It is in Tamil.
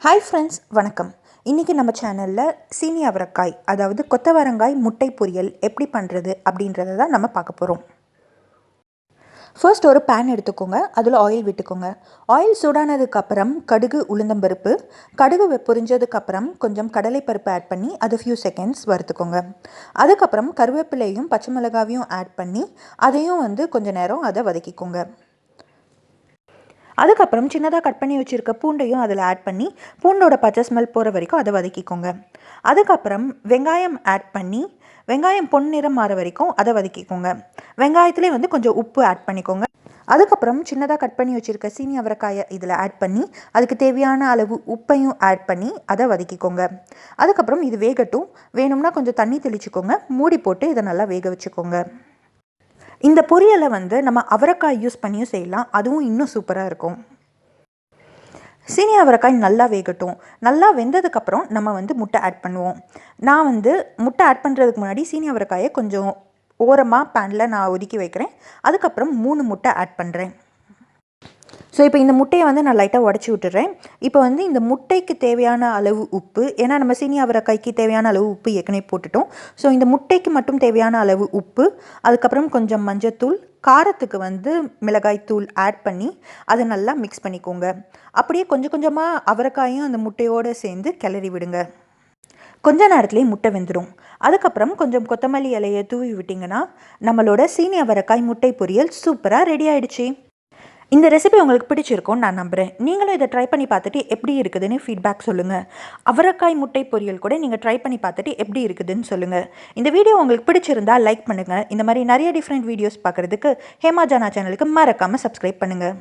ஹாய் ஃப்ரெண்ட்ஸ், வணக்கம். இன்றைக்கி நம்ம சேனலில் சீனி அவரைக்காய் அதாவது கொத்தவரங்காய் முட்டை பொரியல் எப்படி பண்ணுறது அப்படின்றத தான் நம்ம பார்க்க போகிறோம். ஃபர்ஸ்ட் ஒரு பேன் எடுத்துக்கோங்க. அதில் ஆயில் விட்டுக்கோங்க. ஆயில் சூடானதுக்கப்புறம் கடுகு, உளுந்தம்பருப்பு, கடுகு பொரிஞ்சதுக்கப்புறம் கொஞ்சம் கடலைப்பருப்பு ஆட் பண்ணி அது ஃபியூ செகண்ட்ஸ் வறுத்துக்கோங்க. அதுக்கப்புறம் கருவேப்பிலையும் பச்சை மிளகாவையும் ஆட் பண்ணி அதையும் கொஞ்சம் நேரம் அதை வதக்கிக்கோங்க. அதுக்கப்புறம் சின்னதாக கட் பண்ணி வச்சுருக்க பூண்டையும் அதில் ஆட் பண்ணி பூண்டோட பச்சை ஸ்மெல் போகிற வரைக்கும் அதை வதக்கிக்கோங்க. அதுக்கப்புறம் வெங்காயம் ஆட் பண்ணி வெங்காயம் பொன்னிறம் மாற வரைக்கும் அதை வதக்கிக்கோங்க. வெங்காயத்துலேயே கொஞ்சம் உப்பு ஆட் பண்ணிக்கோங்க. அதுக்கப்புறம் சின்னதாக கட் பண்ணி வச்சுருக்க சீனி அவரைக்காயை இதில் ஆட் பண்ணி அதுக்கு தேவையான அளவு உப்பையும் ஆட் பண்ணி அதை வதக்கிக்கோங்க. அதுக்கப்புறம் இது வேகட்டும். வேணும்னா கொஞ்சம் தண்ணி தெளிச்சுக்கோங்க. மூடி போட்டு இதை நல்லா வேக வச்சுக்கோங்க. இந்த பொரியலை நம்ம அவரைக்காய் யூஸ் பண்ணியும் செய்யலாம். அதுவும் இன்னும் சூப்பராக இருக்கும். சீனி அவரைக்காய் நல்லா வேகட்டும். நல்லா வெந்ததுக்கப்புறம் நம்ம முட்டை ஆட் பண்ணுவோம். நான் முட்டை ஆட் பண்ணுறதுக்கு முன்னாடி சீனி அவரைக்காயை கொஞ்சம் ஓரமாக பேனில் நான் ஒதுக்கி வைக்கிறேன். அதுக்கப்புறம் 3 முட்டை ஆட் பண்ணுறேன். ஸோ இப்போ இந்த முட்டையை நான் லைட்டாக உடச்சி விட்டுறேன். இப்போ இந்த முட்டைக்கு தேவையான அளவு உப்பு, ஏன்னா நம்ம சீனி அவரைக்காய்க்கு தேவையான அளவு உப்பு ஏற்கனவே போட்டுட்டோம். ஸோ இந்த முட்டைக்கு மட்டும் தேவையான அளவு உப்பு, அதுக்கப்புறம் கொஞ்சம் மஞ்சத்தூள், காரத்துக்கு மிளகாய்த்தூள் ஆட் பண்ணி அதை நல்லா மிக்ஸ் பண்ணிக்கோங்க. அப்படியே கொஞ்சம் கொஞ்சமாக அவரைக்காயும் அந்த முட்டையோடு சேர்ந்து கிளறி விடுங்க. கொஞ்ச நேரத்துலேயே முட்டை வெந்துடும். அதுக்கப்புறம் கொஞ்சம் கொத்தமல்லி இலையை தூவி விட்டிங்கன்னா நம்மளோட சீனி அவரைக்காய் முட்டை பொரியல் சூப்பராக ரெடி ஆகிடுச்சி. இந்த ரெசிபி உங்களுக்கு பிடிச்சிருக்கும்னு நான் நம்புகிறேன். நீங்களும் இதை ட்ரை பண்ணி பார்த்துட்டு எப்படி இருக்குதுன்னு ஃபீட்பேக் சொல்லுங்கள். அவரைக்காய் முட்டை பொரியல் கூட நீங்கள் ட்ரை பண்ணி பார்த்துட்டு எப்படி இருக்குதுன்னு சொல்லுங்கள். இந்த வீடியோ உங்களுக்கு பிடிச்சிருந்தால் லைக் பண்ணுங்கள். இந்த மாதிரி நிறைய டிஃப்ரெண்ட் வீடியோஸ் பார்க்குறதுக்கு ஹேமா ஜானா சேனலுக்கு மறக்காமல் சப்ஸ்கிரைப் பண்ணுங்கள்.